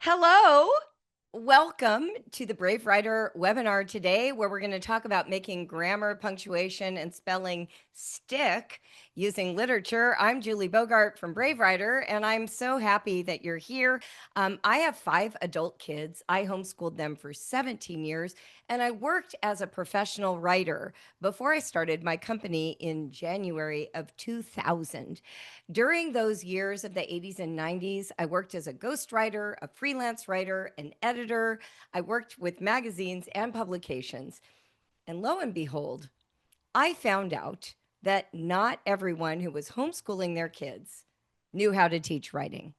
Hello. Welcome to the Brave Writer webinar today, where we're going to talk about making grammar, punctuation, and spelling stick using literature. I'm Julie Bogart from Brave Writer, and I'm so happy that you're here. I have 5 adult kids. I homeschooled them for 17 years, and I worked as a professional writer before I started my company in January of 2000. During those years of the 80s and 90s, I worked as a ghostwriter, a freelance writer, an editor. I worked with magazines and publications. And lo and behold, I found out that not everyone who was homeschooling their kids knew how to teach writing.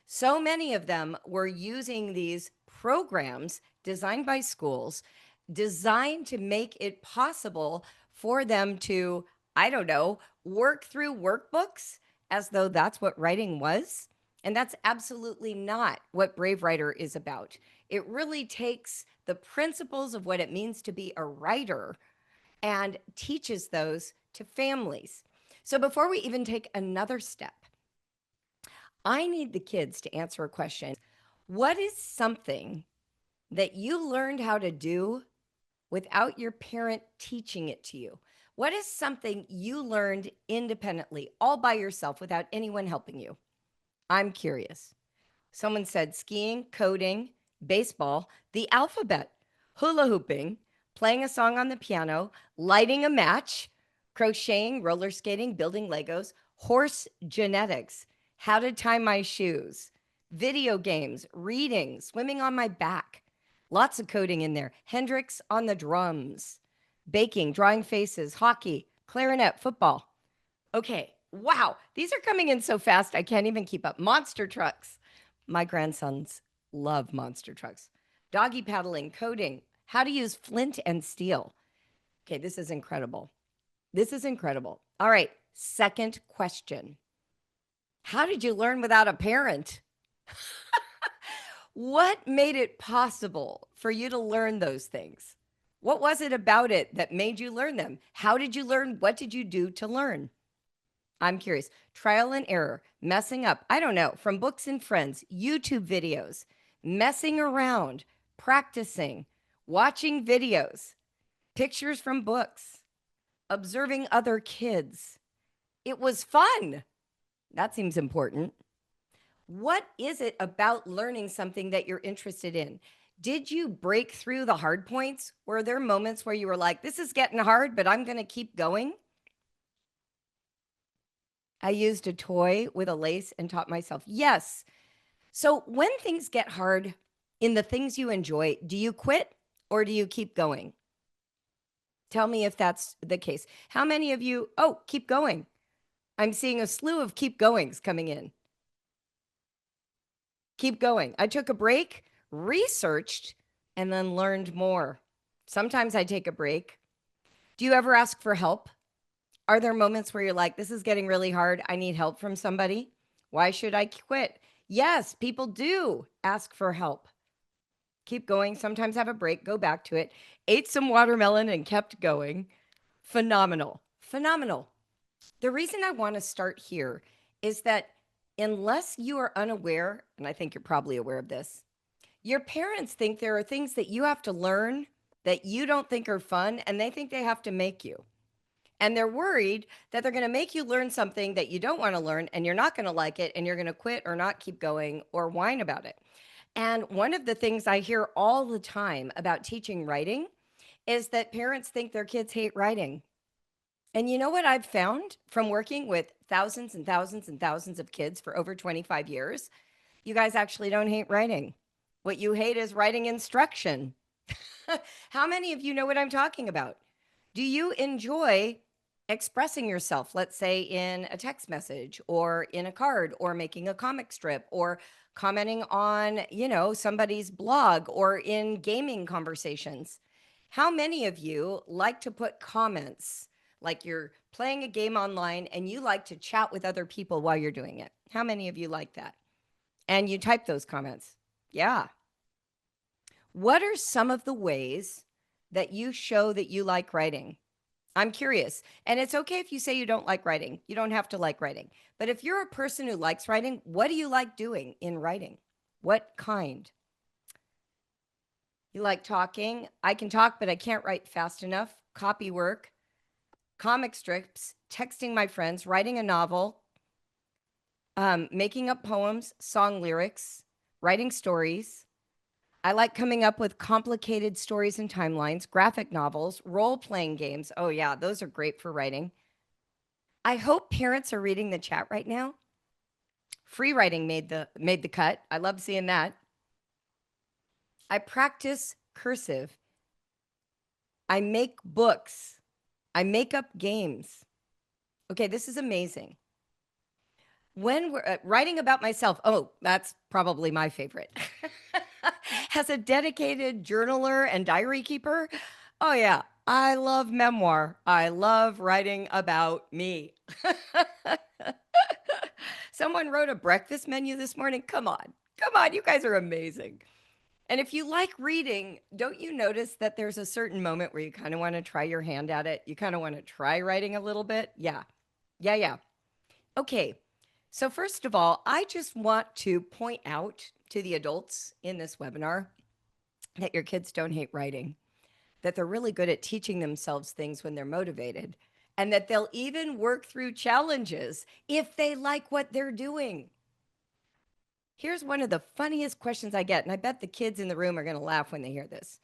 So many of them were using these programs designed by schools, designed to make it possible for them to, I don't know, work through workbooks as though that's what writing was. And that's absolutely not what Brave Writer is about. It really takes the principles of what it means to be a writer and teaches those to families. So before we even take another step, I need the kids to answer a question. What is something that you learned how to do without your parent teaching it to you? What is something you learned independently, all by yourself, without anyone helping you? I'm curious. Someone said skiing, coding, baseball, the alphabet, hula hooping, playing a song on the piano, lighting a match, crocheting, roller skating, building Legos, horse genetics, how to tie my shoes, video games, reading, swimming on my back. Lots of coding in there. Hendrix on the drums, baking, drawing faces, hockey, clarinet, football. Okay. Wow. These are coming in so fast, I can't even keep up. Monster trucks. My grandsons love monster trucks. Doggy paddling, coding, how to use flint and steel. Okay. This is incredible. This is incredible. All right. Second question. How did you learn without a parent? What made it possible for you to learn those things? What was it about it that made you learn them? How did you learn? What did you do to learn? I'm curious. Trial and error, messing up. I don't know. From books and friends, YouTube videos, messing around, practicing, watching videos, pictures from books, observing other kids. It was fun. That seems important. What is it about learning something that you're interested in? Did you break through the hard points? Were there moments where you were like, this is getting hard, but I'm going to keep going? I used a toy with a lace and taught myself. Yes. So when things get hard in the things you enjoy, do you quit or do you keep going? Tell me if that's the case. How many of you, oh, keep going? I'm seeing a slew of keep goings coming in. Keep going. I took a break, researched, and then learned more. Sometimes I take a break. Do you ever ask for help? Are there moments where you're like, this is getting really hard. I need help from somebody. Why should I quit? Yes, people do ask for help. Keep going. Sometimes have a break, go back to it. Ate some watermelon and kept going. Phenomenal. Phenomenal. The reason I want to start here is that unless you are unaware, and I think you're probably aware of this, your parents think there are things that you have to learn that you don't think are fun, and they think they have to make you. And they're worried that they're going to make you learn something that you don't want to learn, and you're not going to like it, and you're going to quit or not keep going or whine about it. And one of the things I hear all the time about teaching writing is that parents think their kids hate writing. And you know what I've found from working with thousands and thousands and thousands of kids for over 25 years? You guys actually don't hate writing. What you hate is writing instruction. How many of you know what I'm talking about? Do you enjoy expressing yourself, let's say in a text message or in a card or making a comic strip or commenting on, somebody's blog or in gaming conversations? How many of you like to put comments, like you're playing a game online and you like to chat with other people while you're doing it? How many of you like that? And you type those comments? Yeah. What are some of the ways that you show that you like writing? I'm curious. And it's okay if you say you don't like writing. You don't have to like writing. But if you're a person who likes writing, what do you like doing in writing? What kind? You like talking? I can talk, but I can't write fast enough. Copy work, comic strips, texting my friends, writing a novel, making up poems, song lyrics, writing stories. I like coming up with complicated stories and timelines, graphic novels, role playing games. Oh, yeah, those are great for writing. I hope parents are reading the chat right now. Free writing made the cut. I love seeing that. I practice cursive. I make books. I make up games. Okay, this is amazing. When we're writing about myself, oh, that's probably my favorite. As a dedicated journaler and diary keeper, oh, yeah, I love memoir. I love writing about me. Someone wrote a breakfast menu this morning. Come on. Come on. You guys are amazing. And if you like reading, don't you notice that there's a certain moment where you kind of want to try your hand at it? You kind of want to try writing a little bit? Yeah. Yeah, yeah. Okay. So, first of all, I just want to point out to the adults in this webinar that your kids don't hate writing, that they're really good at teaching themselves things when they're motivated, and that they'll even work through challenges if they like what they're doing. Here's one of the funniest questions I get, and I bet the kids in the room are going to laugh when they hear this.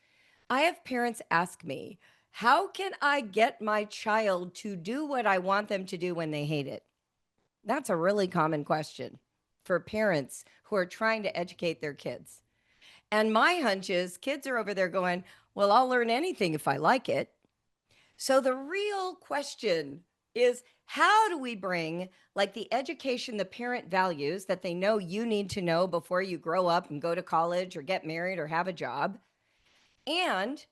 I have parents ask me, how can I get my child to do what I want them to do when they hate it? That's a really common question for parents who are trying to educate their kids. And my hunch is kids are over there going, well, I'll learn anything if I like it. So the real question is, how do we bring like the education the parent values that they know you need to know before you grow up and go to college or get married or have a job, and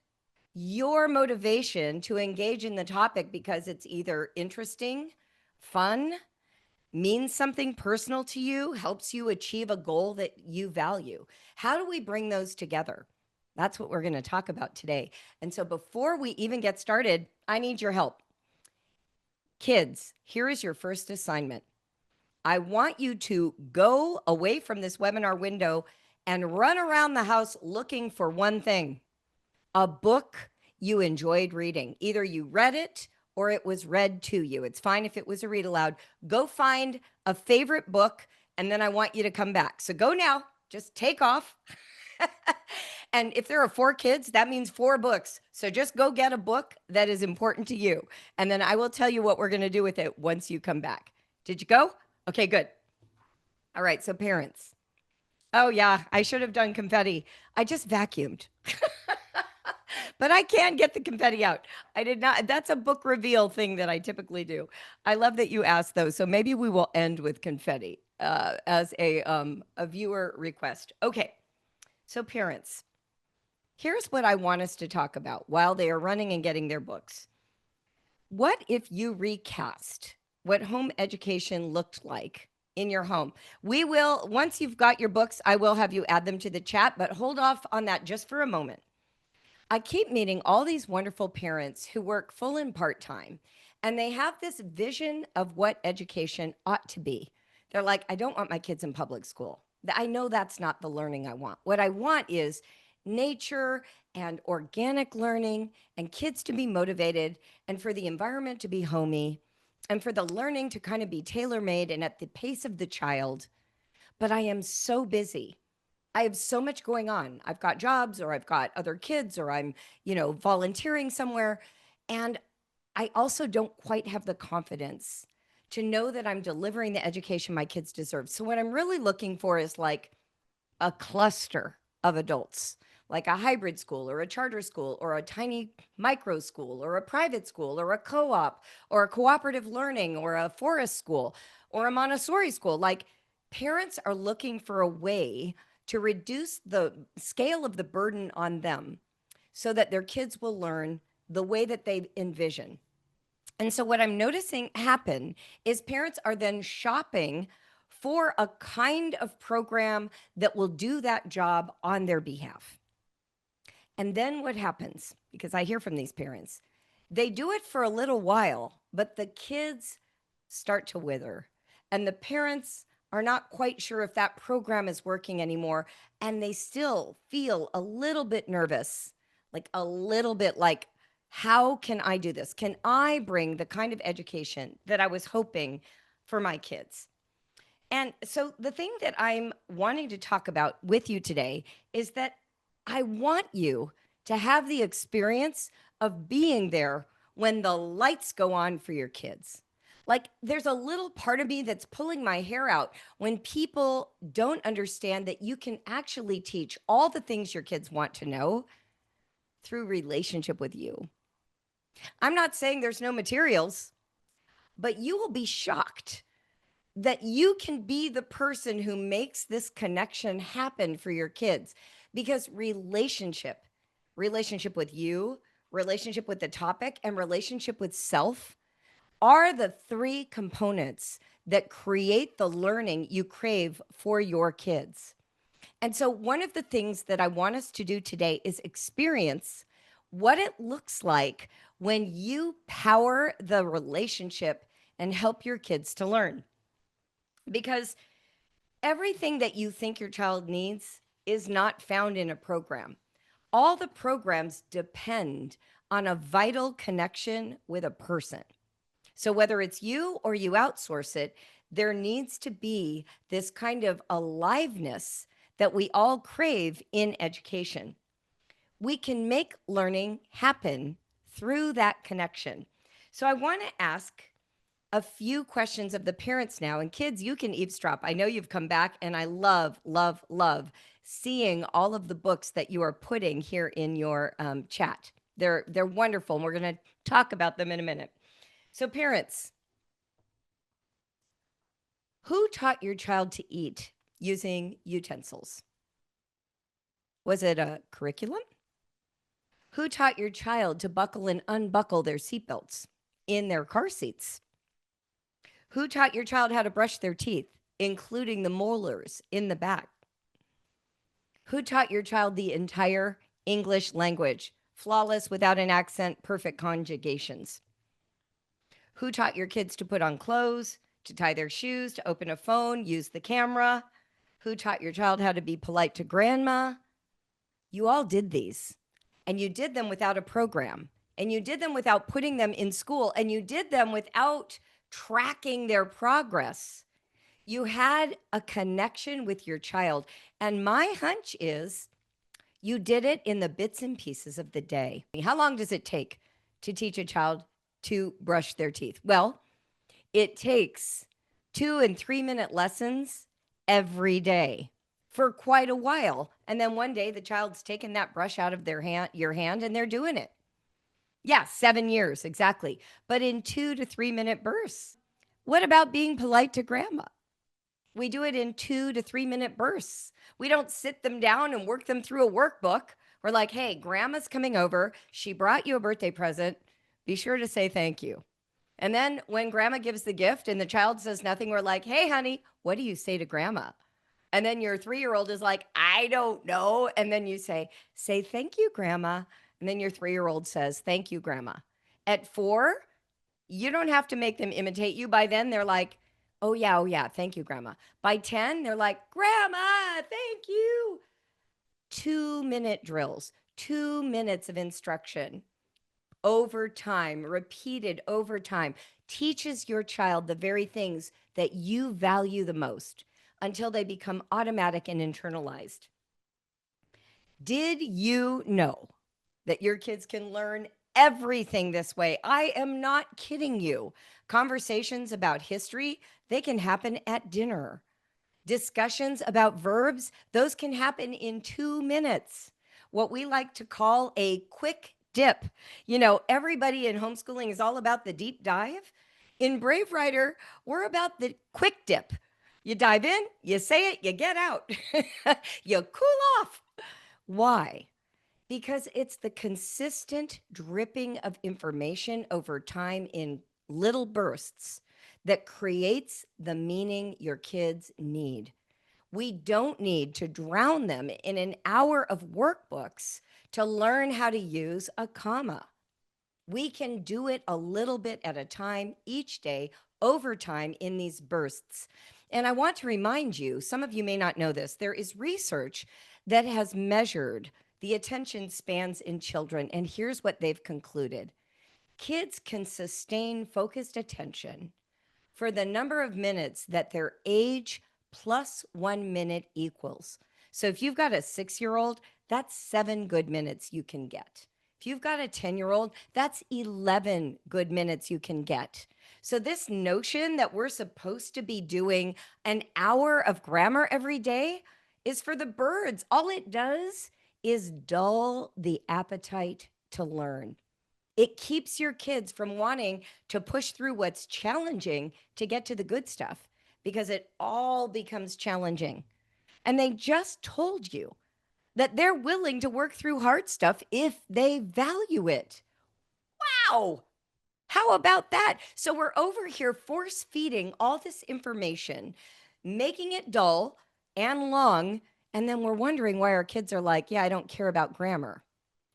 your motivation to engage in the topic because it's either interesting, fun, means something personal to you, helps you achieve a goal that you value. How do we bring those together? That's what we're going to talk about today. And so before we even get started, I need your help. Kids, here is your first assignment. I want you to go away from this webinar window and run around the house looking for one thing: a book you enjoyed reading. Either you read it or it was read to you. It's fine if it was a read aloud. Go find a favorite book, and then I want you to come back. So go now, just take off. And if there are 4 kids, that means 4 books. So just go get a book that is important to you. And then I will tell you what we're going to do with it once you come back. Did you go? Okay, good. All right, so parents. Oh, yeah, I should have done confetti. I just vacuumed. But I can get the confetti out. I did not. That's a book reveal thing that I typically do. I love that you asked though. So maybe we will end with confetti as a viewer request. Okay. So parents, here's what I want us to talk about while they are running and getting their books. What if you recast what home education looked like in your home? We will, once you've got your books, I will have you add them to the chat, but hold off on that just for a moment. I keep meeting all these wonderful parents who work full and part-time, and they have this vision of what education ought to be. They're like, I don't want my kids in public school. I know that's not the learning I want. What I want is nature and organic learning, and kids to be motivated, and for the environment to be homey, and for the learning to kind of be tailor-made and at the pace of the child. But I am so busy. I have so much going on. I've got jobs, or I've got other kids, or I'm, volunteering somewhere. And I also don't quite have the confidence to know that I'm delivering the education my kids deserve. So what I'm really looking for is like a cluster of adults, like a hybrid school or a charter school or a tiny micro school or a private school or a co-op or a cooperative learning or a forest school or a Montessori school. Like, parents are looking for a way to reduce the scale of the burden on them so that their kids will learn the way that they envision. And so what I'm noticing happen is parents are then shopping for a kind of program that will do that job on their behalf. And then what happens, because I hear from these parents, they do it for a little while, but the kids start to wither, and the parents are not quite sure if that program is working anymore, and they still feel a little bit nervous, like a little bit like, how can I do this? Can I bring the kind of education that I was hoping for my kids? And so the thing that I'm wanting to talk about with you today is that I want you to have the experience of being there when the lights go on for your kids. Like, there's a little part of me that's pulling my hair out when people don't understand that you can actually teach all the things your kids want to know through relationship with you. I'm not saying there's no materials, but you will be shocked that you can be the person who makes this connection happen for your kids, because relationship with you, relationship with the topic, and relationship with self are the three components that create the learning you crave for your kids. And so one of the things that I want us to do today is experience what it looks like when you power the relationship and help your kids to learn. Because everything that you think your child needs is not found in a program. All the programs depend on a vital connection with a person. So whether it's you or you outsource it, there needs to be this kind of aliveness that we all crave in education. We can make learning happen through that connection. So I want to ask a few questions of the parents now. And kids, you can eavesdrop. I know you've come back, and I love, love, love seeing all of the books that you are putting here in your chat. They're wonderful, and we're going to talk about them in a minute. So parents, who taught your child to eat using utensils? Was it a curriculum? Who taught your child to buckle and unbuckle their seatbelts in their car seats? Who taught your child how to brush their teeth, including the molars in the back? Who taught your child the entire English language, flawless, without an accent, perfect conjugations? Who taught your kids to put on clothes, to tie their shoes, to open a phone, use the camera? Who taught your child how to be polite to grandma? You all did these, and you did them without a program, and you did them without putting them in school, and you did them without tracking their progress. You had a connection with your child. And my hunch is you did it in the bits and pieces of the day. How long does it take to teach a child to brush their teeth? Well, it takes 2 and 3 minute lessons every day for quite a while. And then one day the child's taken that brush out of your hand, and they're doing it. Yeah, 7 years, exactly. But in 2 to 3 minute bursts. What about being polite to grandma? We do it in 2 to 3 minute bursts. We don't sit them down and work them through a workbook. We're like, hey, grandma's coming over. She brought you a birthday present. Be sure to say thank you. And then when grandma gives the gift and the child says nothing, we're like, hey, honey, what do you say to grandma? And then your 3-year-old is like, I don't know. And then you say thank you, grandma. And then your 3-year-old says, thank you, grandma. At 4, you don't have to make them imitate you. By then, they're like, oh, yeah, thank you, grandma. By 10, they're like, grandma, thank you. 2-minute drills, 2 minutes of instruction over time, repeated over time, teaches your child the very things that you value the most until they become automatic and internalized. Did you know that your kids can learn everything this way? I am not kidding you. Conversations about history, they can happen at dinner. Discussions about verbs, those can happen in 2 minutes. What we like to call a quick dip. You know, everybody in homeschooling is all about the deep dive. In Brave Writer, we're about the quick dip. You dive in, you say it, you get out. You cool off. Why? Because it's the consistent dripping of information over time in little bursts that creates the meaning your kids need. We don't need to drown them in an hour of workbooks to learn how to use a comma. We can do it a little bit at a time each day over time in these bursts. And I want to remind you, some of you may not know this, there is research that has measured the attention spans in children. And here's what they've concluded: kids can sustain focused attention for the number of minutes that their age plus 1 minute equals. So if you've got a 6-year-old, that's 7 good minutes you can get. If you've got a 10-year-old, that's 11 good minutes you can get. So this notion that we're supposed to be doing an hour of grammar every day is for the birds. All it does is dull the appetite to learn. It keeps your kids from wanting to push through what's challenging to get to the good stuff, because it all becomes challenging. And they just told you that they're willing to work through hard stuff if they value it. Wow. How about that? So we're over here force feeding all this information, making it dull and long. And then we're wondering why our kids are like, yeah, I don't care about grammar,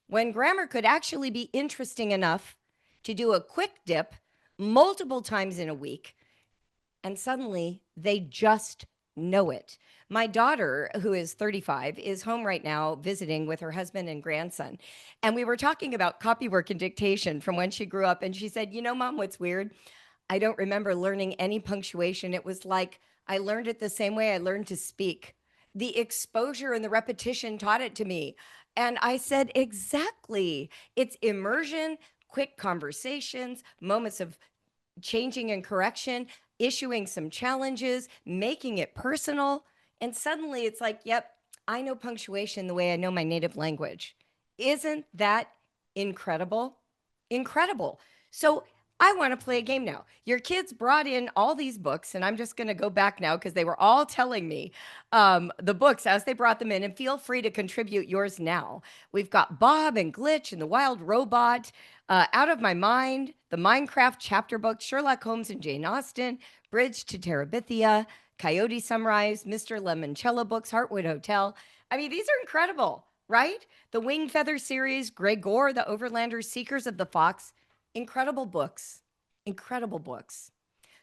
when grammar could actually be interesting enough to do a quick dip multiple times in a week, and suddenly they just know it. My daughter, who is 35, is home right now visiting with her husband and grandson. And we were talking about copywork and dictation from when she grew up. And she said, you know, Mom, what's weird? I don't remember learning any punctuation. It was like I learned it the same way I learned to speak. The exposure and the repetition taught it to me. And I said, exactly. It's immersion, quick conversations, moments of changing and correction, issuing some challenges, making it personal. And suddenly it's like, yep, I know punctuation the way I know my native language. Isn't that incredible? Incredible. So I want to play a game now. Your kids brought in all these books, and I'm just going to go back now because they were all telling me the books as they brought them in, and feel free to contribute yours now. We've got Bob and Glitch and the Wild Robot, Out of My Mind, the Minecraft chapter book, Sherlock Holmes and Jane Austen, Bridge to Terabithia, Coyote Sunrise, Mr. Lemoncello books, Heartwood Hotel. I mean, these are incredible, right? The Wing Feather series, Gregor, the Overlanders, Seekers of the Fox. Incredible books, incredible books.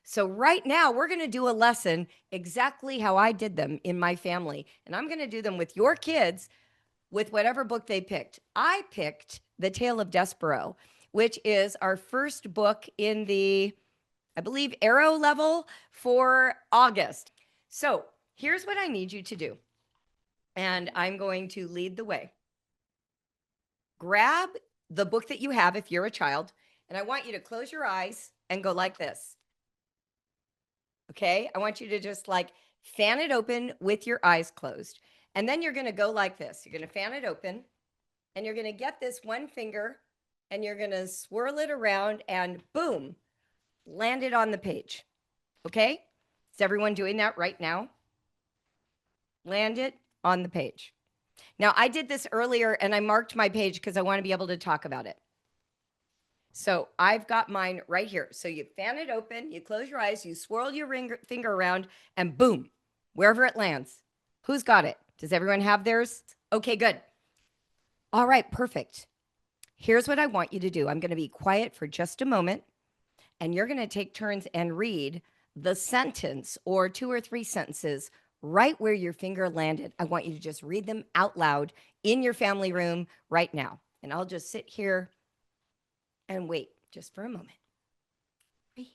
So right now we're going to do a lesson exactly how I did them in my family. And I'm going to do them with your kids with whatever book they picked. I picked The Tale of Despero, which is our first book in the, I believe, Arrow level for August. So here's what I need you to do. And I'm going to lead the way. Grab the book that you have if you're a child, and I want you to close your eyes and go like this. Okay? I want you to just like fan it open with your eyes closed. And then you're going to go like this. You're going to fan it open, and you're going to get this one finger, and you're going to swirl it around, and boom, land it on the page. Okay? Is everyone doing that right now? Land it on the page. Now, I did this earlier, and I marked my page because I want to be able to talk about it. So I've got mine right here. So you fan it open, you close your eyes, you swirl your finger around, and boom, wherever it lands. Who's got it? Does everyone have theirs? Okay, good. All right, perfect. Here's what I want you to do. I'm going to be quiet for just a moment, and you're going to take turns and read the sentence or 2 or 3 sentences right where your finger landed. I want you to just read them out loud in your family room right now. And I'll just sit here and wait just for a moment. Read,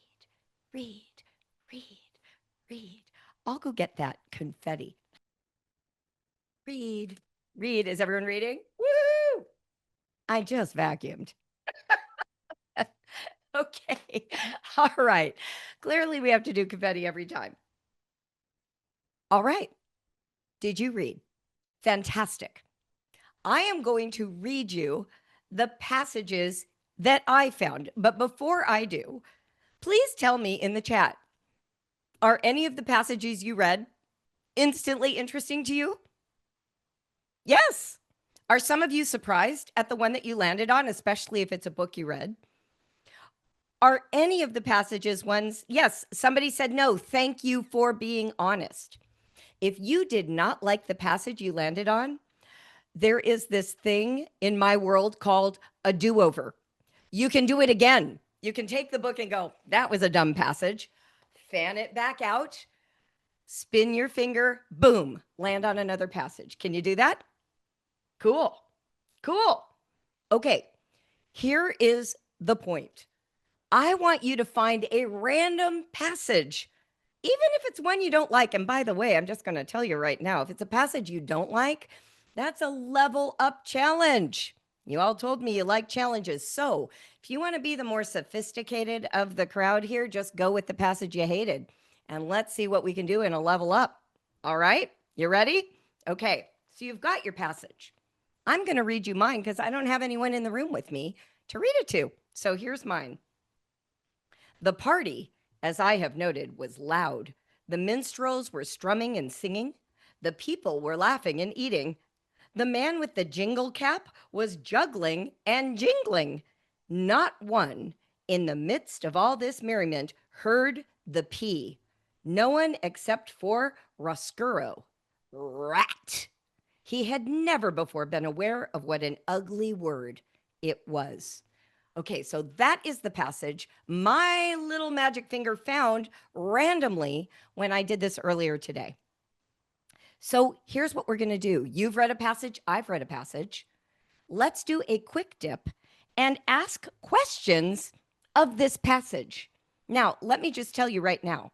read, read, read. I'll go get that confetti. Read, read. Is everyone reading? Woo! I just vacuumed. Okay. All right. Clearly, we have to do confetti every time. All right. Did you read? Fantastic. I am going to read you the passages that I found. But before I do, please tell me in the chat, are any of the passages you read instantly interesting to you? Yes. Are some of you surprised at the one that you landed on, especially if it's a book you read? Are any of the passages ones? Yes, somebody said no. Thank you for being honest. If you did not like the passage you landed on, there is this thing in my world called a do-over. You can do it again. You can take the book and go, that was a dumb passage. Fan it back out. spin your finger, boom, land on another passage. Can you do that? Cool. Cool. Okay, here is the point. I want you to find a random passage, even if it's one you don't like. And by the way, I'm just going to tell you right now, if it's a passage you don't like, that's a level up challenge. You all told me you like challenges. So if you want to be the more sophisticated of the crowd here, just go with the passage you hated. And let's see what we can do in a level up. All right? You ready? Okay. So you've got your passage. I'm going to read you mine because I don't have anyone in the room with me to read it to. So here's mine. The party, as I have noted, was loud. The minstrels were strumming and singing. The people were laughing and eating. The man with the jingle cap was juggling and jingling. Not one, in the midst of all this merriment, heard the P. No one except for Roscuro. Rat. He had never before been aware of what an ugly word it was. Okay, so that is the passage my little magic finger found randomly when I did this earlier today. So here's what we're going to do. You've read a passage, I've read a passage. Let's do a quick dip and ask questions of this passage. Now, let me just tell you right now,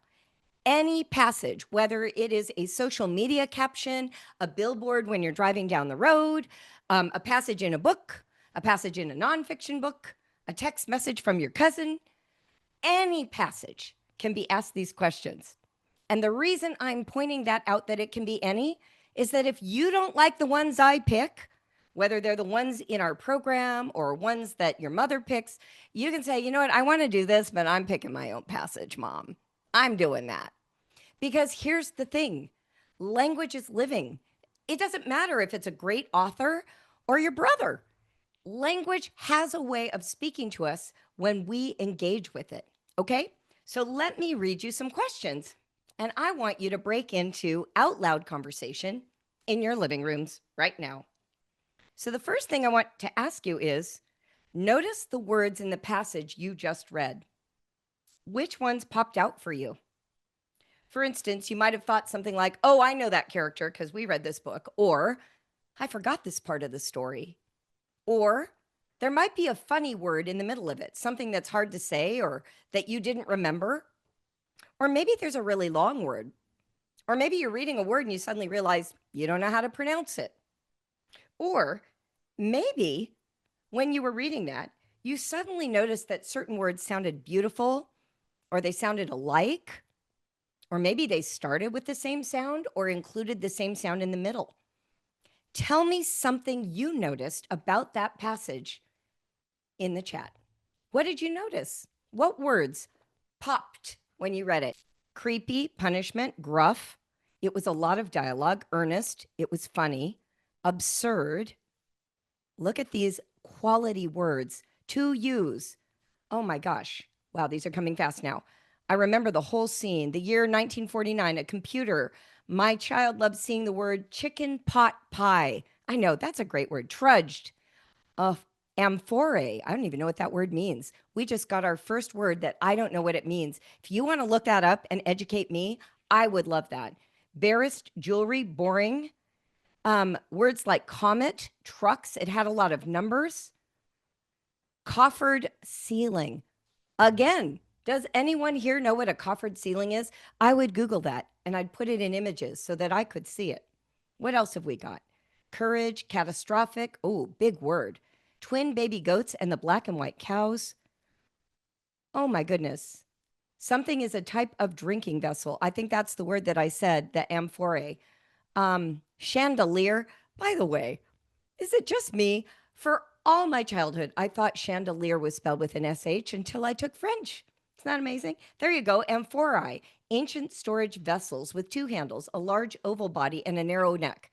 any passage, whether it is a social media caption, a billboard when you're driving down the road, a passage in a book, a passage in a nonfiction book, a text message from your cousin, any passage can be asked these questions. And the reason I'm pointing that out, that it can be any, is that if you don't like the ones I pick, whether they're the ones in our program or ones that your mother picks, you can say, you know what, I want to do this, but I'm picking my own passage, Mom. I'm doing that. Because here's the thing, language is living. It doesn't matter if it's a great author or your brother. Language has a way of speaking to us when we engage with it. Okay? So let me read you some questions. And I want you to break into out loud conversation in your living rooms right now. So the first thing I want to ask you is, notice the words in the passage you just read. Which ones popped out for you? For instance, you might have thought something like, oh, I know that character because we read this book. Or, I forgot this part of the story. Or, there might be a funny word in the middle of it, something that's hard to say or that you didn't remember. Or maybe there's a really long word. Or maybe you're reading a word and you suddenly realize you don't know how to pronounce it. Or maybe when you were reading that, you suddenly noticed that certain words sounded beautiful, or they sounded alike, or maybe they started with the same sound or included the same sound in the middle. Tell me something you noticed about that passage in the chat. What did you notice? What words popped when you read it? Creepy, punishment, gruff. It was a lot of dialogue. Earnest. It was funny. Absurd. Look at these quality words. To use. Oh my gosh. Wow, these are coming fast now. I remember the whole scene. The year 1949, a computer. My child loved seeing the word chicken pot pie. I know, that's a great word. Trudged. Amphore. I don't even know what that word means. We just got our first word that I don't know what it means. If you want to look that up and educate me, I would love that. Barest, jewelry, boring. Words like comet, trucks. It had a lot of numbers. Coffered ceiling. Again, does anyone here know what a coffered ceiling is? I would Google that and I'd put it in images so that I could see it. What else have we got? Courage, catastrophic. Oh, big word. Twin baby goats and the black and white cows. Oh my goodness. Something is a type of drinking vessel. I think that's the word that I said, the amphore. Chandelier. By the way, is it just me? For all my childhood, I thought chandelier was spelled with an SH until I took French. Isn't that amazing? There you go. Amphorae, ancient storage vessels with two handles, a large oval body, and a narrow neck.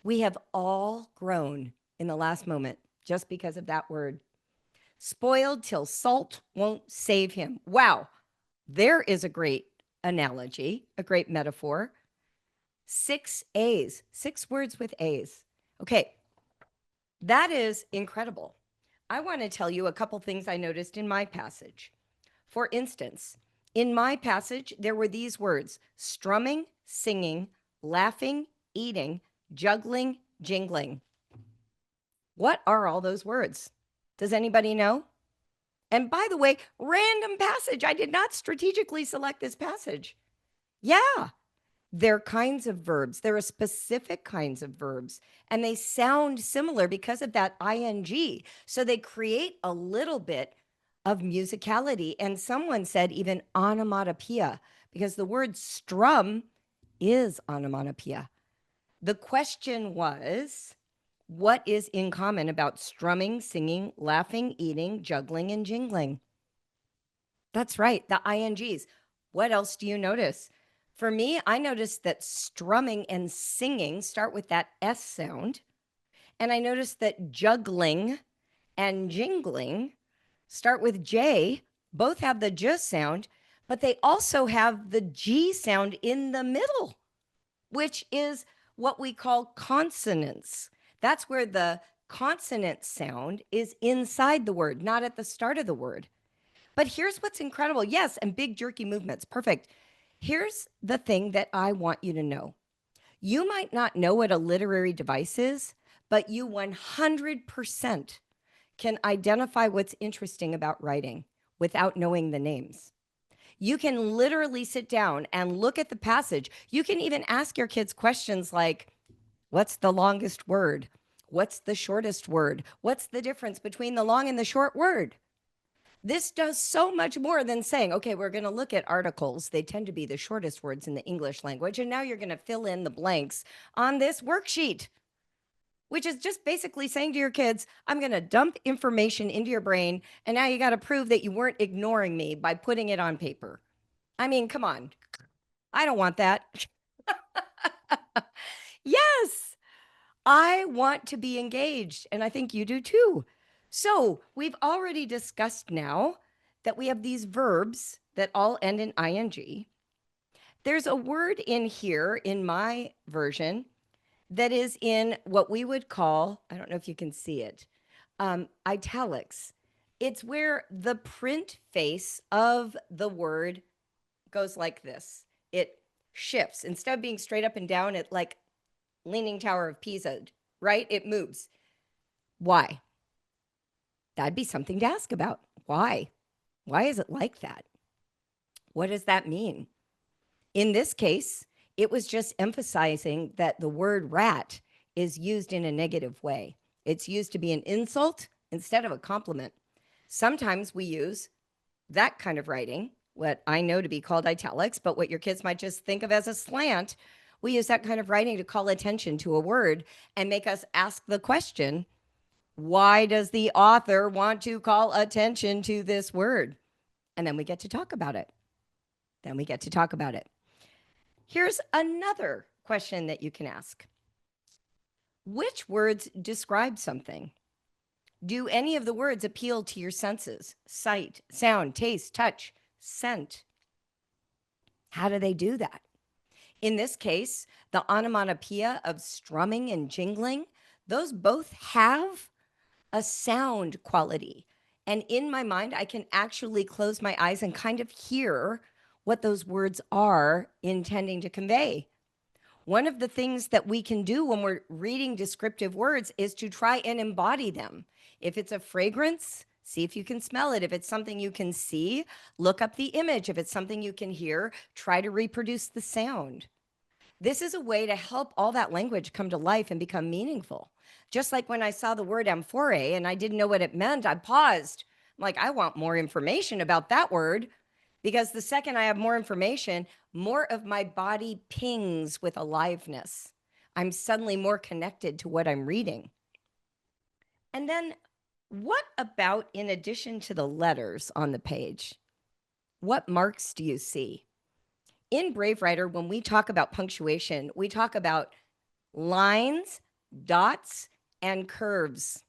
We have all grown in the last moment just because of that word. Spoiled till salt won't save him. Wow. There is a great analogy, a great metaphor. 6 A's, 6 words with A's. Okay, that is incredible. I want to tell you a couple things I noticed in my passage. For instance, in my passage, there were these words, strumming singing, laughing, eating, juggling, jingling. What are all those words? Does anybody know? And by the way, random passage. I did not strategically select this passage. Yeah, they're kinds of verbs. There are specific kinds of verbs, and they sound similar because of that ing. So they create a little bit of musicality. And someone said even onomatopoeia, because the word strum is onomatopoeia. The question was, what is in common about strumming, singing, laughing, eating, juggling, and jingling? That's right, the INGs. What else do you notice? For me, I noticed that strumming and singing start with that S sound. And I noticed that juggling and jingling start with J. Both have the J sound, but they also have the G sound in the middle, which is what we call consonants. That's where the consonant sound is inside the word, not at the start of the word. But here's what's incredible. Yes, and big jerky movements. Perfect. Here's the thing that I want you to know. You might not know what a literary device is, but you 100% can identify what's interesting about writing without knowing the names. You can literally sit down and look at the passage. You can even ask your kids questions like, what's the longest word? What's the shortest word? What's the difference between the long and the short word? This does so much more than saying, okay, we're going to look at articles. They tend to be the shortest words in the English language. And now you're going to fill in the blanks on this worksheet, which is just basically saying to your kids, I'm going to dump information into your brain. And now you got to prove that you weren't ignoring me by putting it on paper. I mean, come on. I don't want that. Yes, I want to be engaged. And I think you do too. So we've already discussed now that we have these verbs that all end in ing. There's a word in here in my version that is in what we would call, I don't know if you can see it, italics. It's where the print face of the word goes like this. It shifts. Instead of being straight up and down, it like Leaning Tower of Pisa, right? It moves. Why? That'd be something to ask about. Why? Why is it like that? What does that mean? In this case, it was just emphasizing that the word rat is used in a negative way. It's used to be an insult instead of a compliment. Sometimes we use that kind of writing, what I know to be called italics, but what your kids might just think of as a slant. We use that kind of writing to call attention to a word and make us ask the question, why does the author want to call attention to this word? And then we get to talk about it. Here's another question that you can ask. Which words describe something? Do any of the words appeal to your senses? Sight, sound, taste, touch, scent. How do they do that? In this case, the onomatopoeia of strumming and jingling, those both have a sound quality. And in my mind, I can actually close my eyes and kind of hear what those words are intending to convey. One of the things that we can do when we're reading descriptive words is to try and embody them. If it's a fragrance, see if you can smell it. If it's something you can see, look up the image. If it's something you can hear, try to reproduce the sound. This is a way to help all that language come to life and become meaningful. Just like when I saw the word amphore and I didn't know what it meant, I paused. I'm like, I want more information about that word, because the second I have more information, more of my body pings with aliveness. I'm suddenly more connected to what I'm reading. And then what about, in addition to the letters on the page, what marks do you see? In Brave Writer, when we talk about punctuation, we talk about lines, dots, and curves.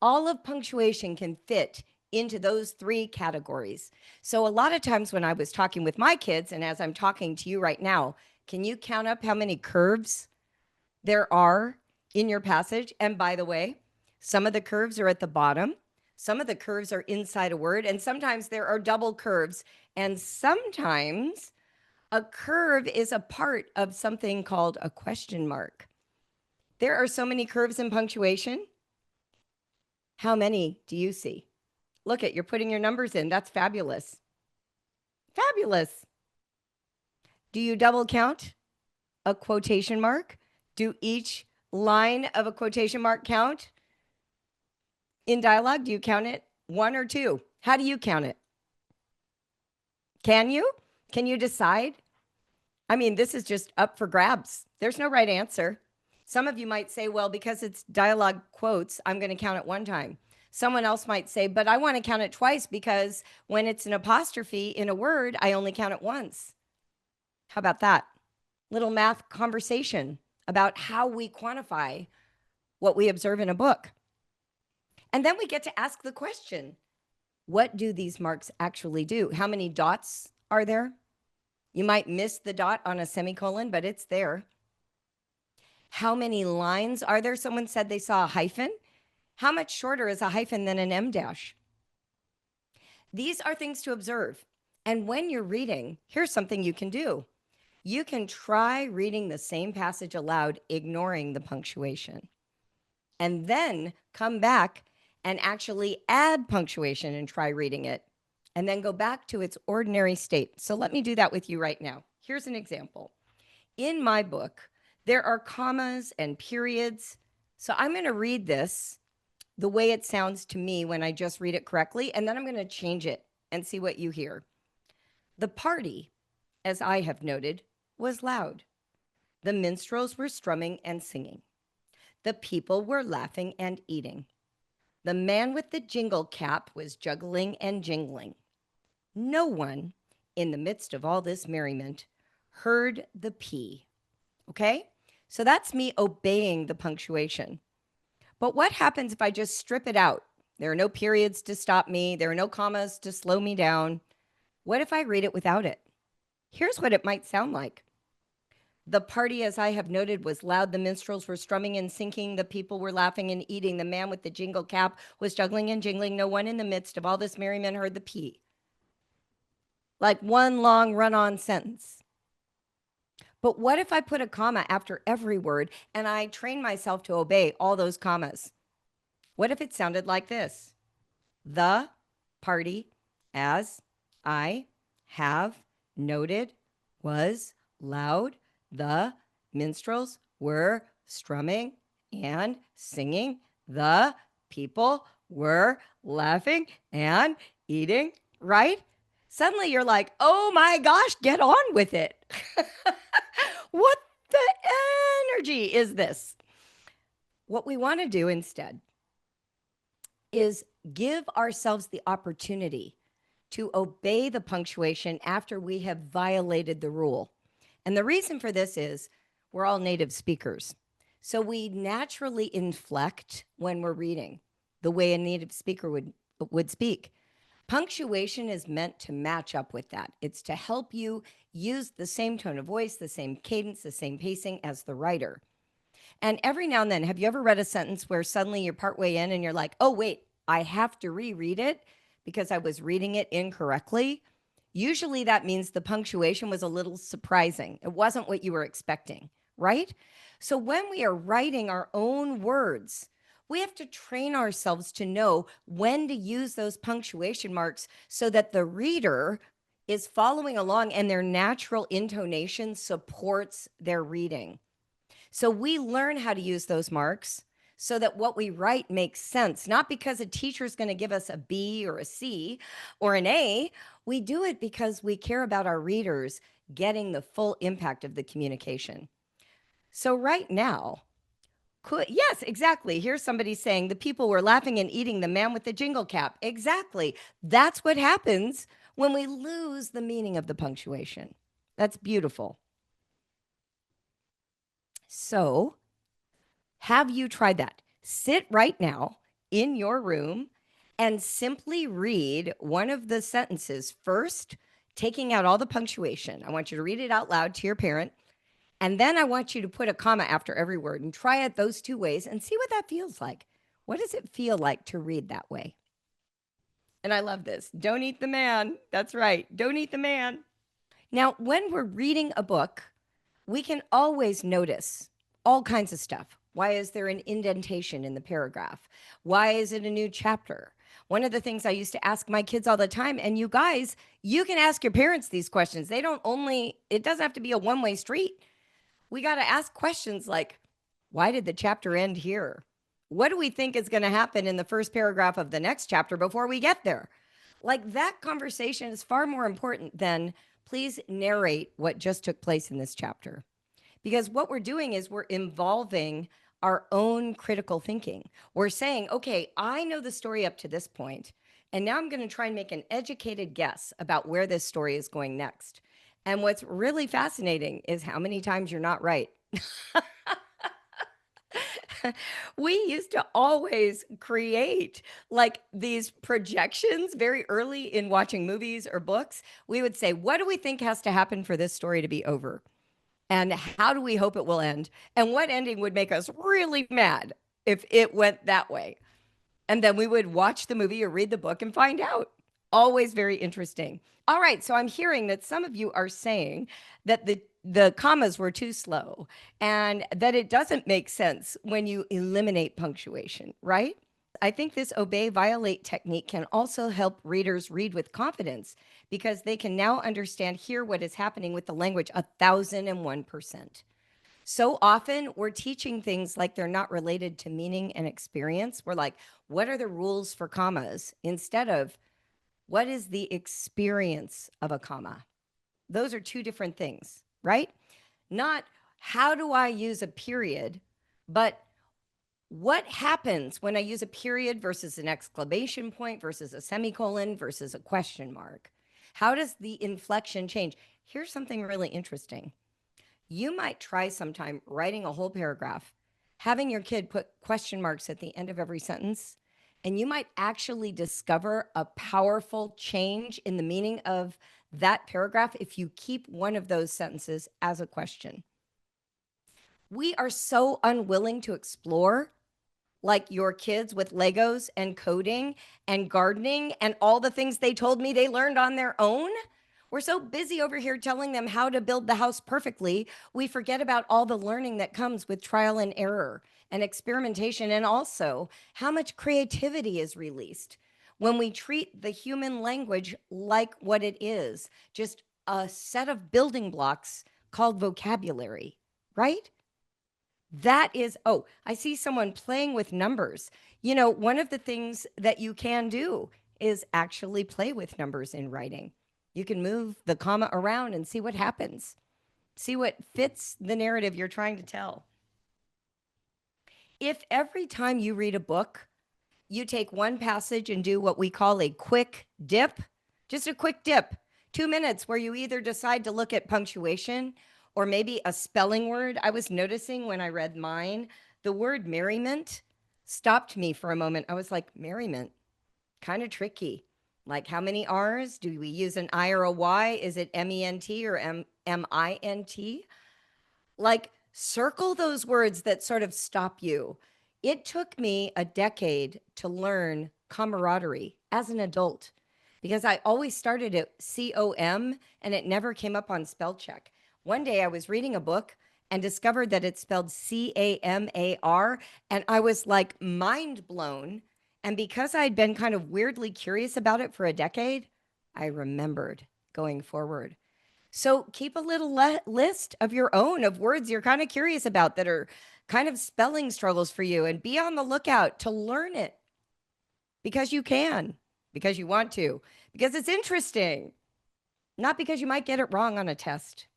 All of punctuation can fit into those three categories. So a lot of times when I was talking with my kids, and as I'm talking to you right now, can you count up how many curves there are in your passage? And by the way, some of the curves are at the bottom, some of the curves are inside a word, and sometimes there are double curves, and sometimes A curve is a part of something called a question mark. There are so many curves in punctuation. How many do you see? Look at, you're putting your numbers in. That's fabulous. Fabulous. Do you double count a quotation mark? Do each line of a quotation mark count in dialogue? Do you count it one or two? How do you count it? Can you? Can you decide? I mean, this is just up for grabs. There's no right answer. Some of you might say, well, because it's dialogue quotes, I'm going to count it one time. Someone else might say, but I want to count it twice because when it's an apostrophe in a word, I only count it once. How about that? Little math conversation about how we quantify what we observe in a book. And then we get to ask the question, what do these marks actually do? How many dots are there? You might miss the dot on a semicolon, but it's there. How many lines are there? Someone said they saw a hyphen. How much shorter is a hyphen than an em dash? These are things to observe. And when you're reading, here's something you can do. You can try reading the same passage aloud, ignoring the punctuation, and then come back and actually add punctuation and try reading it, and then go back to its ordinary state. So let me do that with you right now. Here's an example. In my book, there are commas and periods. So I'm going to read this the way it sounds to me when I just read it correctly, and then I'm going to change it and see what you hear. The party, as I have noted, was loud. The minstrels were strumming and singing. The people were laughing and eating. The man with the jingle cap was juggling and jingling. No one, in the midst of all this merriment, heard the P. Okay? So that's me obeying the punctuation. But what happens if I just strip it out? There are no periods to stop me. There are no commas to slow me down. What if I read it without it? Here's what it might sound like. The party, as I have noted, was loud. The minstrels were strumming and singing. The people were laughing and eating. The man with the jingle cap was juggling and jingling. No one in the midst of all this merriment heard the P. Like one long run-on sentence. But what if I put a comma after every word and I train myself to obey all those commas? What if it sounded like this? The party, as I have noted, was loud. The minstrels were strumming and singing. The people were laughing and eating, right? Suddenly you're like, oh my gosh, get on with it. What the energy is this? What we want to do instead is give ourselves the opportunity to obey the punctuation after we have violated the rule. And the reason for this is we're all native speakers. So we naturally inflect when we're reading the way a native speaker would speak. Punctuation is meant to match up with that. It's to help you use the same tone of voice, the same cadence, the same pacing as the writer. And every now and then, have you ever read a sentence where suddenly you're partway in and you're like, oh, wait, I have to reread it because I was reading it incorrectly? Usually that means the punctuation was a little surprising. It wasn't what you were expecting, right? So when we are writing our own words, we have to train ourselves to know when to use those punctuation marks so that the reader is following along and their natural intonation supports their reading. So we learn how to use those marks so that what we write makes sense, not because a teacher is going to give us a B or a C or an A. We do it because we care about our readers getting the full impact of the communication. So right now, yes, exactly. Here's somebody saying the people were laughing and eating, the man with the jingle cap. Exactly. That's what happens when we lose the meaning of the punctuation. That's beautiful. So, have you tried that? Sit right now in your room and simply read one of the sentences first, taking out all the punctuation. I want you to read it out loud to your parent. And then I want you to put a comma after every word and try it those two ways and see what that feels like. What does it feel like to read that way? And I love this. Don't eat the man. That's right. Don't eat the man. Now, when we're reading a book, we can always notice all kinds of stuff. Why is there an indentation in the paragraph? Why is it a new chapter? One of the things I used to ask my kids all the time, and you guys, you can ask your parents these questions. They don't only, it doesn't have to be a one-way street. We got to ask questions like, why did the chapter end here? What do we think is going to happen in the first paragraph of the next chapter before we get there? Like that conversation is far more important than please narrate what just took place in this chapter. Because what we're doing is we're involving our own critical thinking. We're saying, okay, I know the story up to this point, and now I'm going to try and make an educated guess about where this story is going next. And what's really fascinating is how many times you're not right. We used to always create like these projections very early in watching movies or books. We would say, what do we think has to happen for this story to be over? And how do we hope it will end? And what ending would make us really mad if it went that way? And then we would watch the movie or read the book and find out. Always very interesting. All right, so I'm hearing that some of you are saying that the commas were too slow and that it doesn't make sense when you eliminate punctuation, right? I think this obey violate technique can also help readers read with confidence because they can now understand here what is happening with the language 1001%. So often we're teaching things like they're not related to meaning and experience. We're like, what are the rules for commas? Instead of what is the experience of a comma? Those are two different things, right? Not how do I use a period, but what happens when I use a period versus an exclamation point versus a semicolon versus a question mark? How does the inflection change? Here's something really interesting. You might try sometime writing a whole paragraph, having your kid put question marks at the end of every sentence, and you might actually discover a powerful change in the meaning of that paragraph if you keep one of those sentences as a question. We are so unwilling to explore like your kids with Legos and coding and gardening and all the things they told me they learned on their own. We're so busy over here telling them how to build the house perfectly, we forget about all the learning that comes with trial and error and experimentation, and also how much creativity is released when we treat the human language like what it is, just a set of building blocks called vocabulary, right? That is, oh, I see someone playing with numbers. You know, one of the things that you can do is actually play with numbers in writing. You can move the comma around and see what happens, see what fits the narrative you're trying to tell. If every time you read a book, you take one passage and do what we call a quick dip, just a quick dip, 2 minutes where you either decide to look at punctuation or maybe a spelling word. I was noticing when I read mine, the word merriment stopped me for a moment. I was like, merriment, kind of tricky. Like, how many R's? Do we use an I or a Y? Is it MENT or MINT? Like, circle those words that sort of stop you. It took me a decade to learn camaraderie as an adult because I always started at COM and it never came up on spell check. One day I was reading a book and discovered that it's spelled CAMAR, and I was like mind blown. And because I'd been kind of weirdly curious about it for a decade, I remembered going forward. So keep a little list of your own of words you're kind of curious about that are kind of spelling struggles for you, and be on the lookout to learn it because you can, because you want to, because it's interesting, not because you might get it wrong on a test.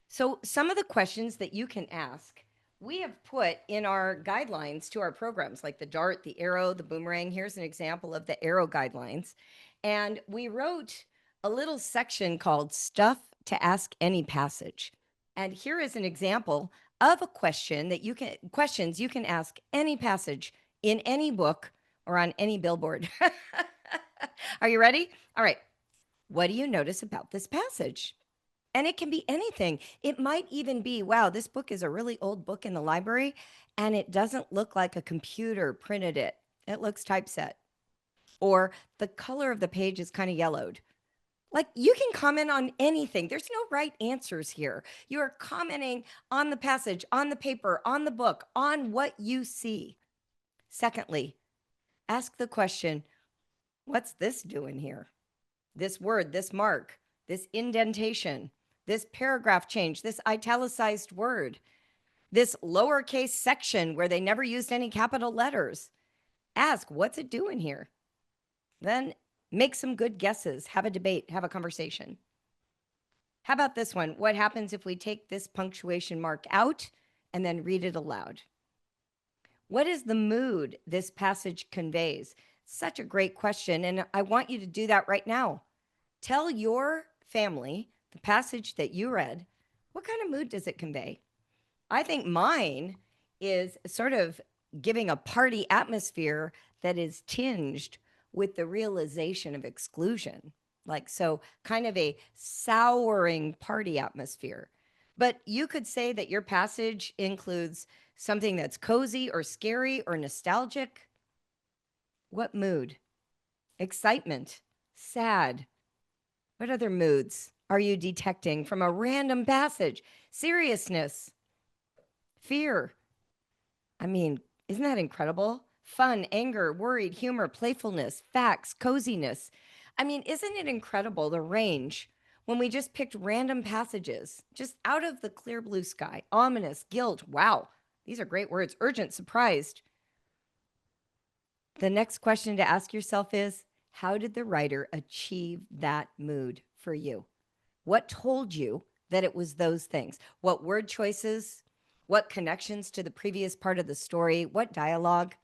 So some of the questions that you can ask, we have put in our guidelines to our programs, like the dart, the arrow, the boomerang. Here's an example of the arrow guidelines. And we wrote a little section called Stuff to Ask Any Passage. And here is an example of a question that questions you can ask any passage in any book or on any billboard. Are you ready? All right. What do you notice about this passage? And it can be anything. It might even be, wow, this book is a really old book in the library and it doesn't look like a computer printed it. It looks typeset. Or the color of the page is kind of yellowed. Like you can comment on anything. There's no right answers here. You are commenting on the passage, on the paper, on the book, on what you see. Secondly, ask the question, what's this doing here? This word, this mark, this indentation, this paragraph change, this italicized word, this lowercase section where they never used any capital letters. Ask, what's it doing here? Then make some good guesses, have a debate, have a conversation. How about this one? What happens if we take this punctuation mark out and then read it aloud? What is the mood this passage conveys? Such a great question. And I want you to do that right now. Tell your family the passage that you read. What kind of mood does it convey? I think mine is sort of giving a party atmosphere that is tinged with the realization of exclusion. Like, so kind of a souring party atmosphere. But you could say that your passage includes something that's cozy or scary or nostalgic. What mood? Excitement, sad. What other moods are you detecting from a random passage? Seriousness, fear. I mean, isn't that incredible? Fun, anger, worried, humor, playfulness, facts, coziness. I mean, isn't it incredible the range when we just picked random passages just out of the clear blue sky? Ominous, guilt. Wow, these are great words. Urgent, surprised. The next question to ask yourself is, how did the writer achieve that mood for you? What told you that it was those things? What word choices? What connections to the previous part of the story? What dialogue?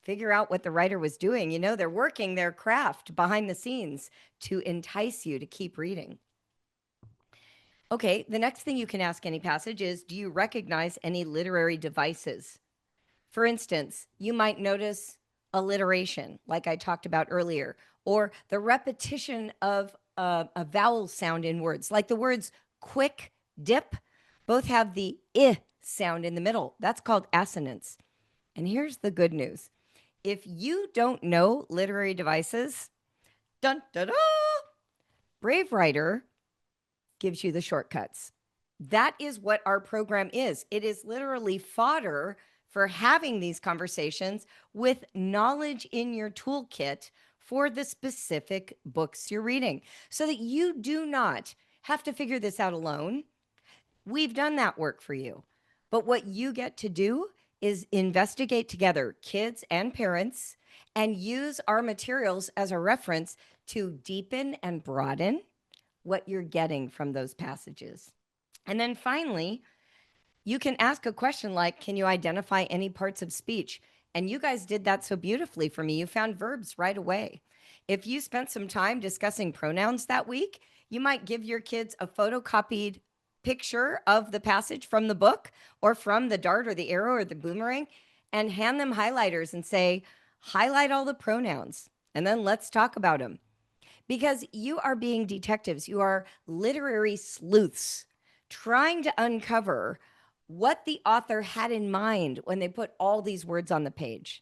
Figure out what the writer was doing. You know, they're working their craft behind the scenes to entice you to keep reading. Okay, the next thing you can ask any passage is, do you recognize any literary devices? For instance, you might notice alliteration, like I talked about earlier, or the repetition of a vowel sound in words, like the words quick, dip, both have the I sound in the middle. That's called assonance. And here's the good news. If you don't know literary devices, dun, da, da, Brave Writer gives you the shortcuts. That is what our program is. It is literally fodder for having these conversations with knowledge in your toolkit for the specific books you're reading so that you do not have to figure this out alone. We've done that work for you. But what you get to do is investigate together, kids and parents, and use our materials as a reference to deepen and broaden what you're getting from those passages. And then finally, you can ask a question like, can you identify any parts of speech? And you guys did that so beautifully for me. You found verbs right away. If you spent some time discussing pronouns that week, you might give your kids a photocopied picture of the passage from the book or from the dart or the arrow or the boomerang and hand them highlighters and say, highlight all the pronouns and then let's talk about them. Because you are being detectives, you are literary sleuths trying to uncover what the author had in mind when they put all these words on the page.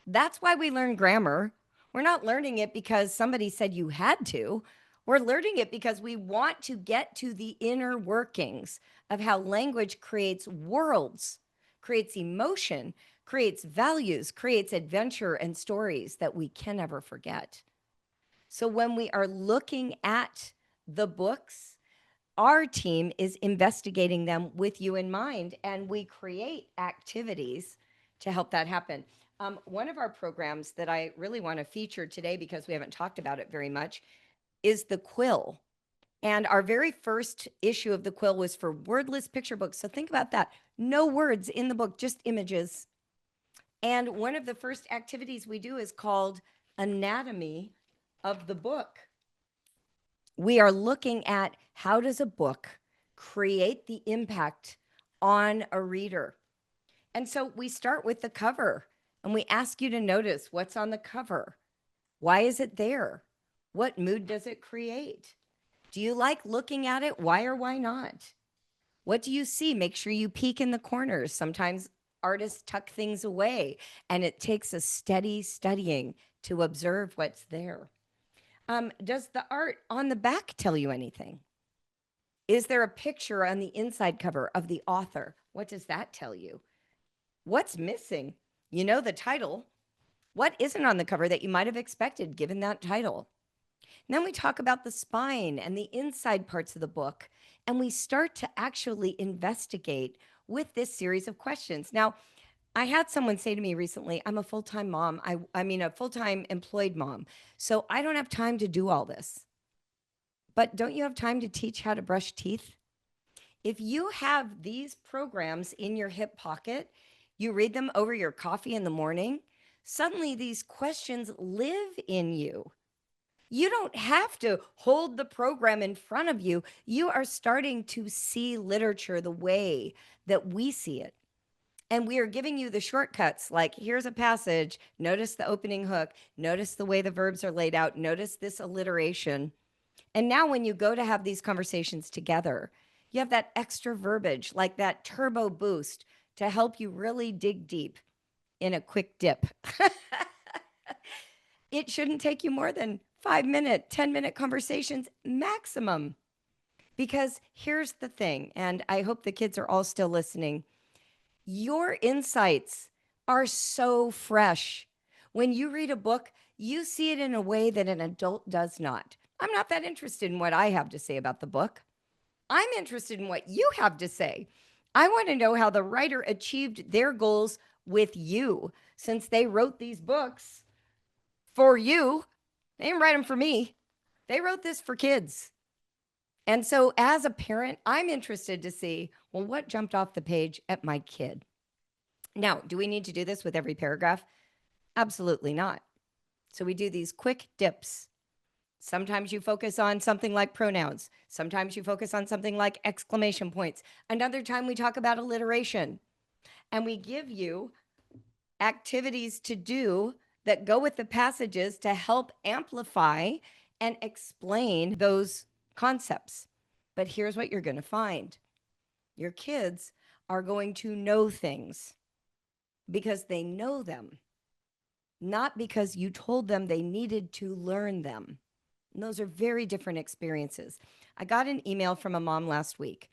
That's why we learn grammar. We're not learning it because somebody said you had to. We're learning it because we want to get to the inner workings of how language creates worlds, creates emotion, creates values, creates adventure and stories that we can never forget. So when we are looking at the books, our team is investigating them with you in mind, and we create activities to help that happen. One of our programs that I really want to feature today, because we haven't talked about it very much, is the Quill. And our very first issue of the Quill was for wordless picture books. So think about that. No words in the book, just images. And one of the first activities we do is called Anatomy of the Book. We are looking at how does a book create the impact on a reader. And so we start with the cover and we ask you to notice what's on the cover. Why is it there? What mood does it create? Do you like looking at it? Why or why not? What do you see? Make sure you peek in the corners. Sometimes artists tuck things away, and it takes a steady studying to observe what's there. Does the art on the back tell you anything? Is there a picture on the inside cover of the author? What does that tell you? What's missing? You know the title. What isn't on the cover that you might have expected given that title? And then we talk about the spine and the inside parts of the book, and we start to actually investigate with this series of questions. Now, I had someone say to me recently, I'm a full-time mom. I mean a full-time employed mom. So I don't have time to do all this. But don't you have time to teach how to brush teeth? If you have these programs in your hip pocket, you read them over your coffee in the morning, suddenly these questions live in you. You don't have to hold the program in front of you. You are starting to see literature the way that we see it. And we are giving you the shortcuts like here's a passage, notice the opening hook, notice the way the verbs are laid out, notice this alliteration. And now, when you go to have these conversations together, you have that extra verbiage, like that turbo boost to help you really dig deep in a quick dip. It shouldn't take you more than 5 minute, 10-minute conversations maximum. Because here's the thing, and I hope the kids are all still listening. Your insights are so fresh. When you read a book, you see it in a way that an adult does not. I'm not that interested in what I have to say about the book. I'm interested in what you have to say. I want to know how the writer achieved their goals with you, since they wrote these books for you. They didn't write them for me. They wrote this for kids. And so, as a parent, I'm interested to see, well, what jumped off the page at my kid? Now, do we need to do this with every paragraph? Absolutely not. So, we do these quick dips. Sometimes you focus on something like pronouns. Sometimes you focus on something like exclamation points. Another time we talk about alliteration. And we give you activities to do that go with the passages to help amplify and explain those concepts. But here's what you're going to find. Your kids are going to know things because they know them, not because you told them they needed to learn them. And those are very different experiences. I got an email from a mom last week,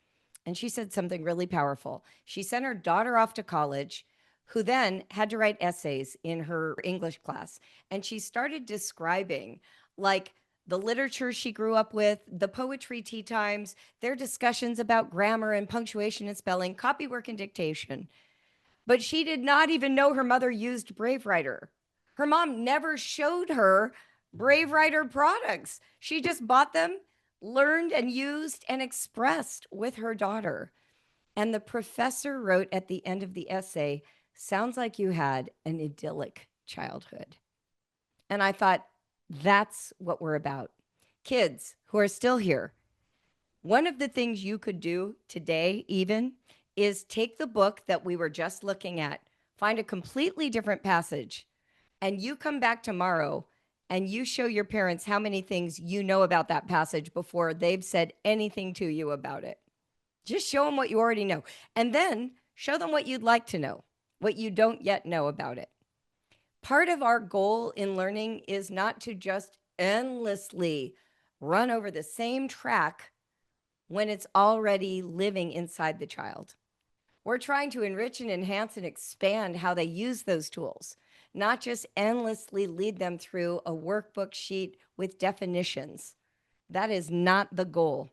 and she said something really powerful. She sent her daughter off to college, who then had to write essays in her English class. And she started describing, like, the literature she grew up with, the poetry tea times, their discussions about grammar and punctuation and spelling, copywork and dictation. But she did not even know her mother used Brave Writer. Her mom never showed her Brave Writer products. She just bought them, learned and used and expressed with her daughter. And the professor wrote at the end of the essay, sounds like you had an idyllic childhood. And I thought, that's what we're about. Kids who are still here, one of the things you could do today, even, is take the book that we were just looking at, find a completely different passage, and you come back tomorrow and you show your parents how many things you know about that passage before they've said anything to you about it. Just show them what you already know. And then show them what you'd like to know, what you don't yet know about it. Part of our goal in learning is not to just endlessly run over the same track when it's already living inside the child. We're trying to enrich and enhance and expand how they use those tools, not just endlessly lead them through a workbook sheet with definitions. That is not the goal.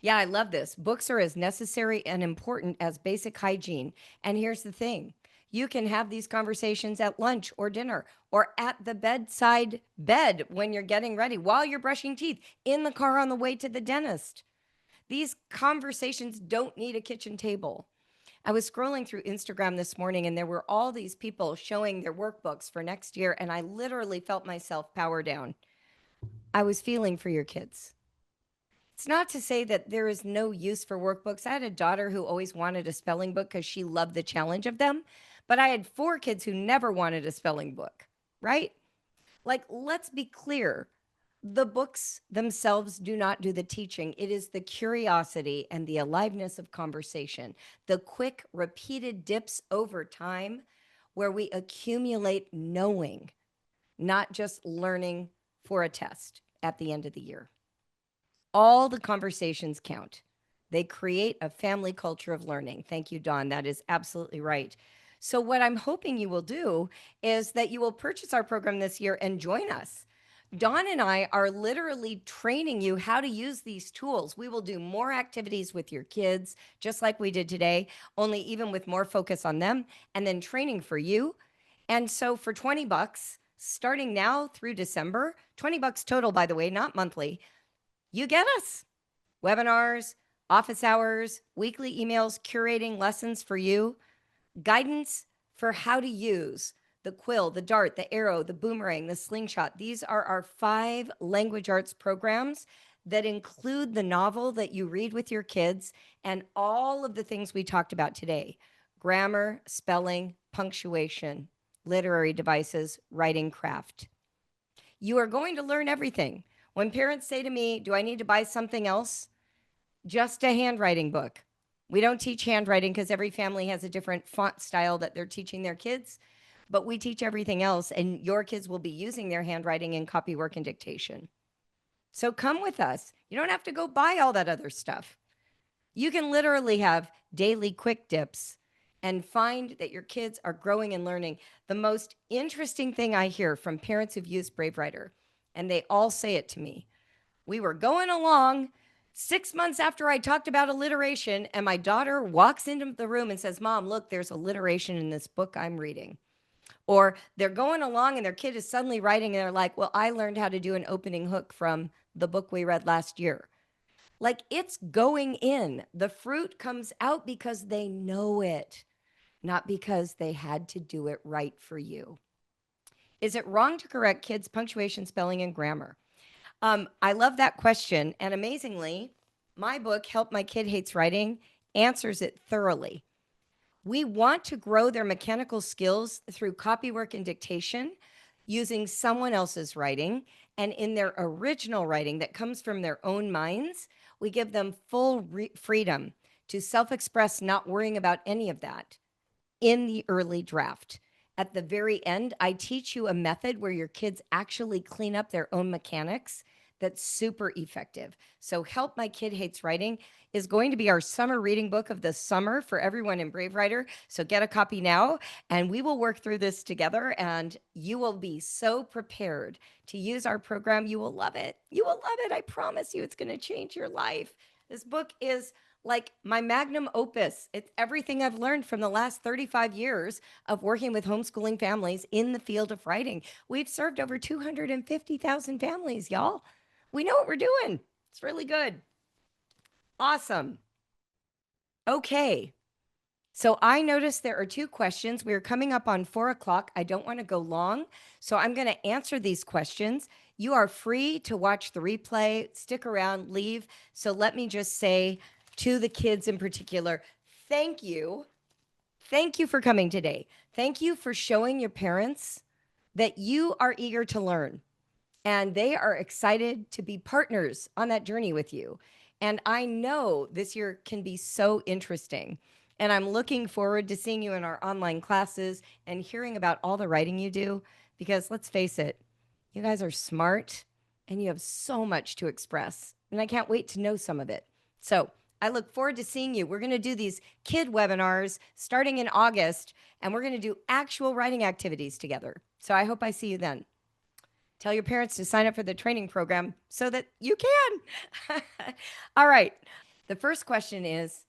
Yeah, I love this. Books are as necessary and important as basic hygiene. And here's the thing. You can have these conversations at lunch or dinner or at the bedside bed when you're getting ready, while you're brushing teeth, in the car on the way to the dentist. These conversations don't need a kitchen table. I was scrolling through Instagram this morning and there were all these people showing their workbooks for next year, and I literally felt myself power down. I was feeling for your kids. It's not to say that there is no use for workbooks. I had a daughter who always wanted a spelling book because she loved the challenge of them, but I had 4 kids who never wanted a spelling book, right? Like, let's be clear. The books themselves do not do the teaching. It is the curiosity and the aliveness of conversation, the quick, repeated dips over time where we accumulate knowing, not just learning for a test at the end of the year. All the conversations count. They create a family culture of learning. Thank you, Dawn. That is absolutely right. So, what I'm hoping you will do is that you will purchase our program this year and join us. Dawn and I are literally training you how to use these tools. We will do more activities with your kids, just like we did today, only even with more focus on them, and then training for you. And so for 20 bucks, starting now through December, 20 bucks total, by the way, not monthly, you get us webinars, office hours, weekly emails, curating lessons for you, guidance for how to use the quill, the dart, the arrow, the boomerang, the slingshot. These are our 5 language arts programs that include the novel that you read with your kids and all of the things we talked about today: grammar, spelling, punctuation, literary devices, writing craft. You are going to learn everything. When parents say to me, do I need to buy something else? Just a handwriting book. We don't teach handwriting because every family has a different font style that they're teaching their kids, but we teach everything else, and your kids will be using their handwriting in copywork and dictation. So come with us. You don't have to go buy all that other stuff. You can literally have daily quick dips and find that your kids are growing and learning. The most interesting thing I hear from parents who've used Brave Writer, and they all say it to me: we were going along 6 months after I talked about alliteration, and my daughter walks into the room and says, Mom, look, there's alliteration in this book I'm reading. Or they're going along and their kid is suddenly writing and they're like, well, I learned how to do an opening hook from the book we read last year. Like, it's going in. The fruit comes out because they know it, not because they had to do it right for you. Is it wrong to correct kids' punctuation, spelling, and grammar? I love that question. And amazingly, my book, Help My Kid Hates Writing, answers it thoroughly. We want to grow their mechanical skills through copywork and dictation using someone else's writing. And in their original writing that comes from their own minds, we give them full freedom to self-express, not worrying about any of that in the early draft. At the very end, I teach you a method where your kids actually clean up their own mechanics that's super effective. So Help My Kid Hates Writing is going to be our summer reading book of the summer for everyone in Brave Writer. So get a copy now, and we will work through this together, and you will be so prepared to use our program. You will love it. You will love it. I promise you, it's going to change your life. This book is like my magnum opus. It's everything I've learned from the last 35 years of working with homeschooling families in the field of writing. We've served over 250,000 families, y'all. We know what we're doing. It's really good. Awesome. Okay. So I noticed there are 2 questions. We're coming up on 4 o'clock. I don't want to go long, so I'm going to answer these questions. You are free to watch the replay, stick around, leave. So let me just say to the kids in particular, thank you. Thank you for coming today. Thank you for showing your parents that you are eager to learn and they are excited to be partners on that journey with you. And I know this year can be so interesting. And I'm looking forward to seeing you in our online classes and hearing about all the writing you do, because let's face it, you guys are smart and you have so much to express. And I can't wait to know some of it. So I look forward to seeing you. We're going to do these kid webinars starting in August, and we're going to do actual writing activities together. So I hope I see you then. Tell your parents to sign up for the training program so that you can. All right. The first question is,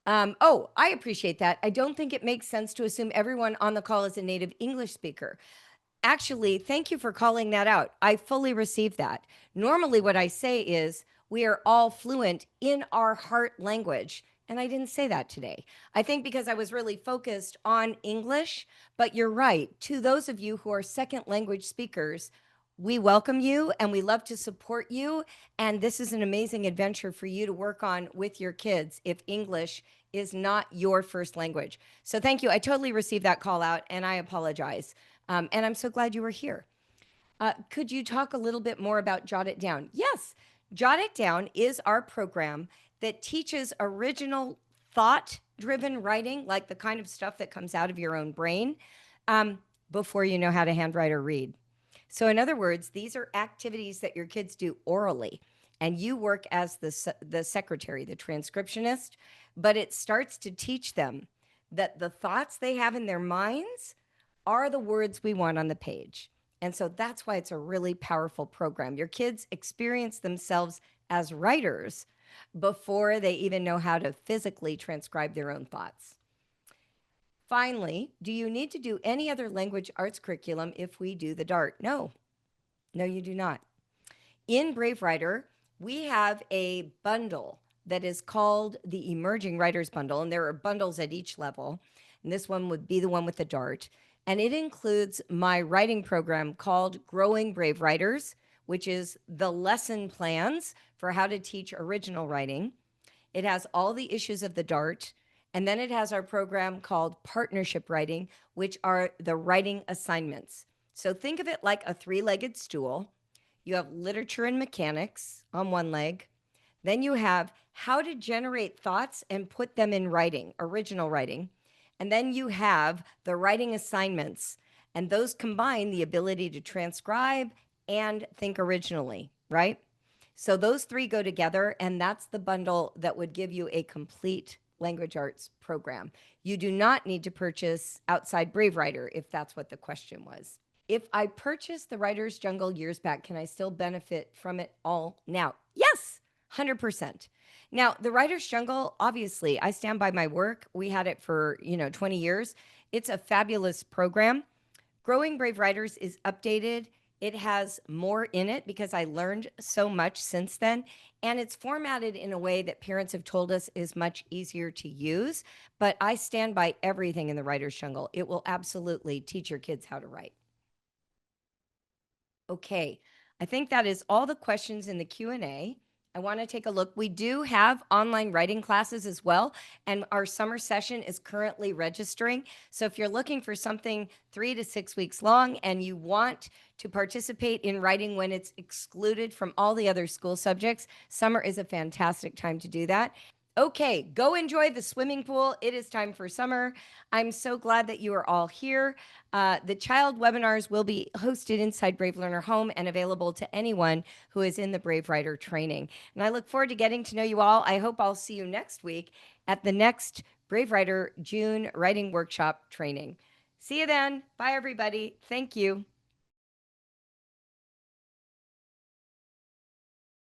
I appreciate that. I don't think it makes sense to assume everyone on the call is a native English speaker. Actually, thank you for calling that out. I fully receive that. Normally, what I say is we are all fluent in our heart language. And I didn't say that today. I think because I was really focused on English, but you're right. To those of you who are second language speakers, we welcome you and we love to support you. And this is an amazing adventure for you to work on with your kids if English is not your first language. So thank you. I totally received that call out and I apologize. And I'm so glad you were here. Could you talk a little bit more about Jot It Down? Yes, Jot It Down is our program that teaches original thought-driven writing, like the kind of stuff that comes out of your own brain, before you know how to handwrite or read. So, in other words, these are activities that your kids do orally, and you work as the secretary, the transcriptionist, but it starts to teach them that the thoughts they have in their minds are the words we want on the page. And so that's why it's a really powerful program. Your kids experience themselves as writers before they even know how to physically transcribe their own thoughts. Finally, do you need to do any other language arts curriculum if we do the DART? No, no, you do not. In Brave Writer, we have a bundle that is called the Emerging Writers Bundle, and there are bundles at each level. And this one would be the one with the DART. And it includes my writing program called Growing Brave Writers, which is the lesson plans for how to teach original writing. It has all the issues of the DART. And then it has our program called Partnership Writing, which are the writing assignments. So think of it like a three-legged stool. You have literature and mechanics on one leg. Then you have how to generate thoughts and put them in writing, original writing. And then you have the writing assignments, and those combine the ability to transcribe and think originally, right? So those three go together, and that's the bundle that would give you a complete language arts program. You do not need to purchase outside Brave Writer if that's what the question was. If I purchased the Writer's Jungle years back, can I still benefit from it all now? Yes, 100%. Now, the Writer's Jungle, obviously, I stand by my work. We had it for, 20 years. It's a fabulous program. Growing Brave Writers is updated. It has more in it because I learned so much since then. And it's formatted in a way that parents have told us is much easier to use. But I stand by everything in the Writer's Jungle. It will absolutely teach your kids how to write. Okay, I think that is all the questions in the Q&A. I want to take a look. We do have online writing classes as well, and our summer session is currently registering. So if you're looking for something 3 to 6 weeks long and you want to participate in writing when it's excluded from all the other school subjects, summer is a fantastic time to do that. Okay, go enjoy the swimming pool. It is time for summer. I'm so glad that you are all here. The child webinars will be hosted inside Brave Learner Home and available to anyone who is in the Brave Writer training. And I look forward to getting to know you all. I hope I'll see you next week at the next Brave Writer June Writing Workshop training. See you then. Bye, everybody. Thank you.